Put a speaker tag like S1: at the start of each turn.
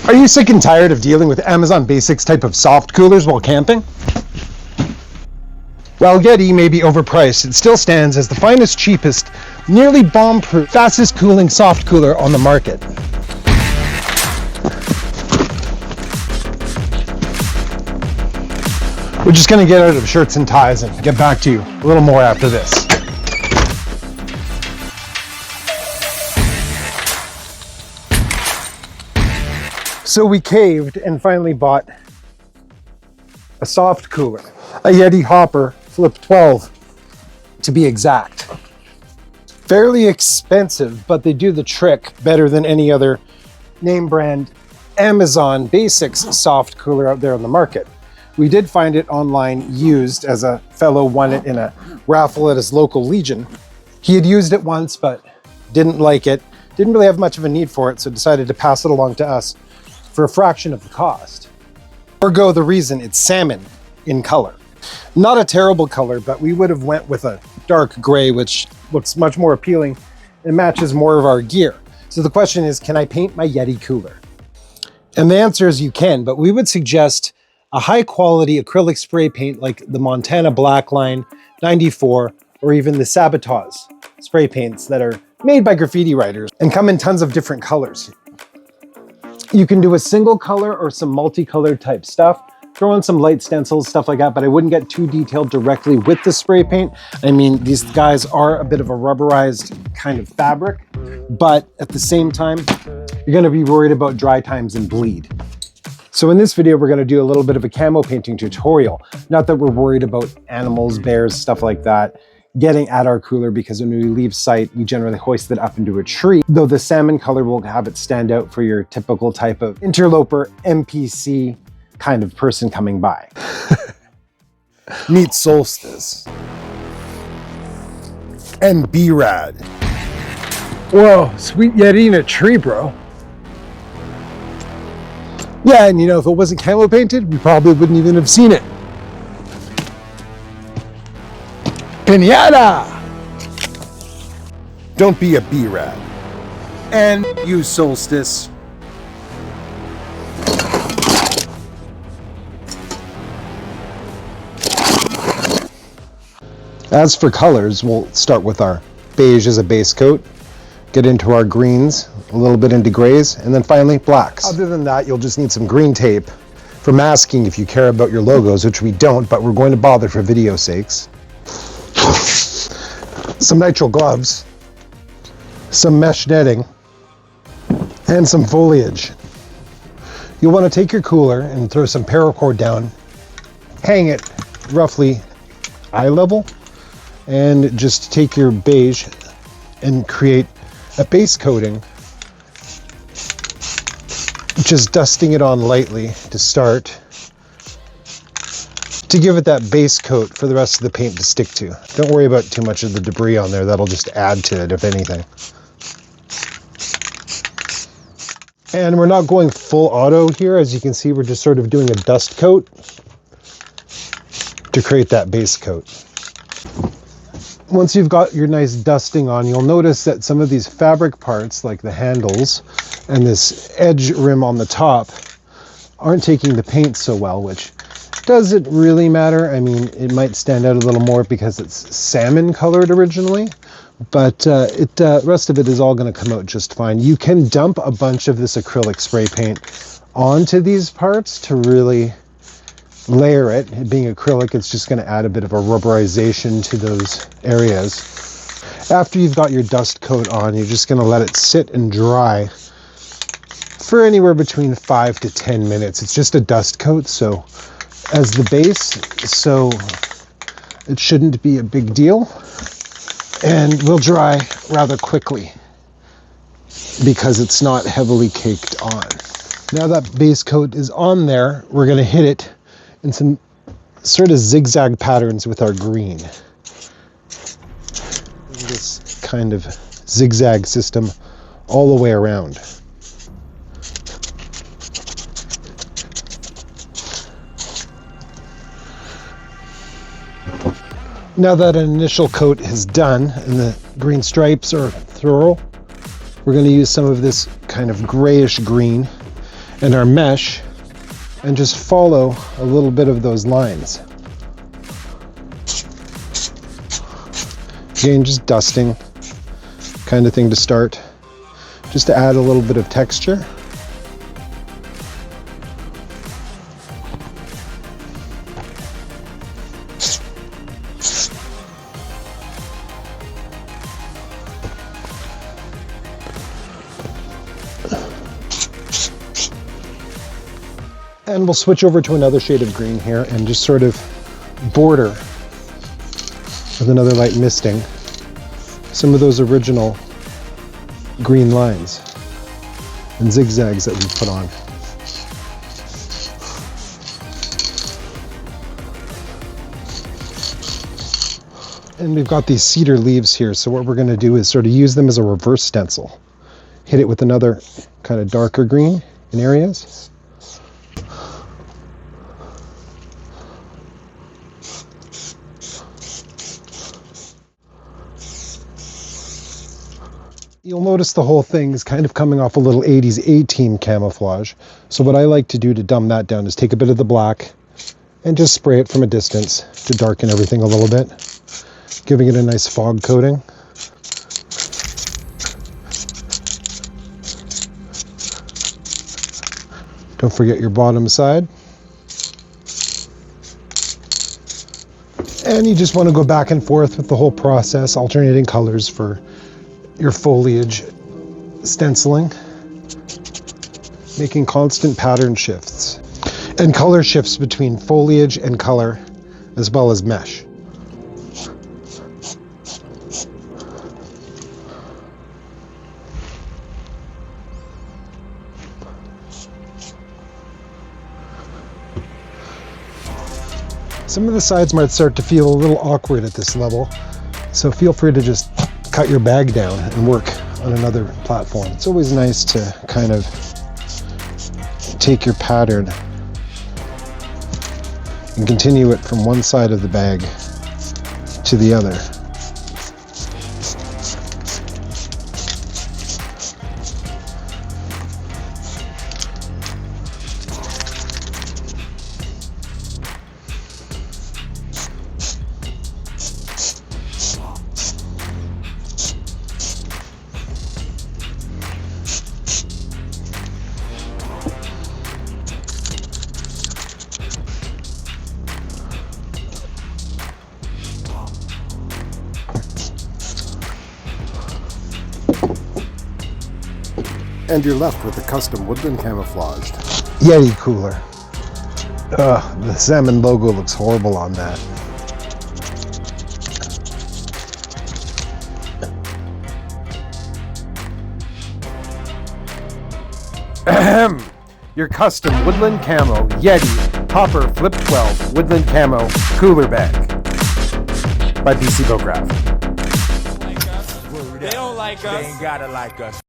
S1: Are you sick and tired of dealing with Amazon Basics type of soft coolers while camping? While Yeti may be overpriced, it still stands as the finest, cheapest, nearly bomb-proof, fastest cooling soft cooler on the market. We're just going to get out of shirts and ties and get back to you a little more after this. So we caved and finally bought a soft cooler, a Yeti Hopper Flip 12 to be exact. Fairly expensive, but they do the trick better than any other name brand Amazon Basics soft cooler out there on the market. We did find it online used, as a fellow won it in a raffle at his local Legion. He had used it once, but didn't like it, didn't really have much of a need for it, so decided to pass it along to us for a fraction of the cost. Ergo the reason it's salmon in color. Not a terrible color, but we would have went with a dark gray, which looks much more appealing and matches more of our gear. So the question is, can I paint my Yeti cooler? And the answer is you can, but we would suggest a high quality acrylic spray paint like the Montana Blackline 94 or even the Sabotage spray paints that are made by graffiti writers and come in tons of different colors. You can do a single color or some multicolored type stuff, throw in some light stencils, stuff like that, but I wouldn't get too detailed directly with the spray paint. I mean, these guys are a bit of a rubberized kind of fabric, but at the same time, you're gonna be worried about dry times and bleed. So in this video, we're gonna do a little bit of a camo painting tutorial. Not that we're worried about animals, bears, stuff like that, getting at our cooler, because when we leave site, we generally hoist it up into a tree, though the salmon color will have it stand out for your typical type of interloper NPC kind of person coming by. Meet Solstice. And B-Rad. Whoa, sweet Yeti in a tree, bro. Yeah, and you know, if it wasn't camo painted, we probably wouldn't even have seen it. Pinata! Don't be a B-Rad. And you, Solstice. As for colors, we'll start with our beige as a base coat, get into our greens, a little bit into grays, and then finally blacks. Other than that, you'll just need some green tape for masking if you care about your logos, which we don't, but we're going to bother for video sakes. Some nitrile gloves, some mesh netting, and some foliage. You'll want to take your cooler and throw some paracord down, hang it roughly eye level, and just take your beige and create a base coating, just dusting it on lightly to start, to give it that base coat for the rest of the paint to stick to. Don't worry about too much of the debris on there, that'll just add to it if anything. And we're not going full auto here. As you can see, we're just sort of doing a dust coat to create that base coat. Once you've got your nice dusting on, you'll notice that some of these fabric parts, like the handles and this edge rim on the top, aren't taking the paint so well, which doesn't really matter. I mean, it might stand out a little more because it's salmon colored originally, but the rest of it is all going to come out just fine. You can dump a bunch of this acrylic spray paint onto these parts to really layer it. It being acrylic, it's just going to add a bit of a rubberization to those areas. After you've got your dust coat on, you're just going to let it sit and dry for anywhere between 5 to 10 minutes. It's just a dust coat, so as the base, so it shouldn't be a big deal, and will dry rather quickly because it's not heavily caked on. Now that base coat is on there, we're going to hit it in some sort of zigzag patterns with our green. This kind of zigzag system all the way around. Now that an initial coat is done and the green stripes are thorough, we're going to use some of this kind of grayish green and our mesh and just follow a little bit of those lines. Again, just dusting kind of thing to start, just to add a little bit of texture. And we'll switch over to another shade of green here and just sort of border with another light misting some of those original green lines and zigzags that we put on. And we've got these cedar leaves here, so what we're going to do is sort of use them as a reverse stencil. Hit it with another kind of darker green in areas. You'll notice the whole thing is kind of coming off a little 80s A-team camouflage. So what I like to do to dumb that down is take a bit of the black and just spray it from a distance to darken everything a little bit, giving it a nice fog coating. Don't forget your bottom side. And you just want to go back and forth with the whole process, alternating colors for your foliage stenciling, making constant pattern shifts and color shifts between foliage and color, as well as mesh. Some of the sides might start to feel a little awkward at this level, so feel free to just cut your bag down and work on another platform. It's always nice to kind of take your pattern and continue it from one side of the bag to the other.
S2: And you're left with a custom woodland camouflaged
S1: Yeti cooler. Ugh, the salmon logo looks horrible on that.
S2: Ahem. Your custom woodland camo Yeti Hopper Flip 12 woodland camo cooler bag by BC Bowcraft.
S3: They don't like us. They ain't gotta like us.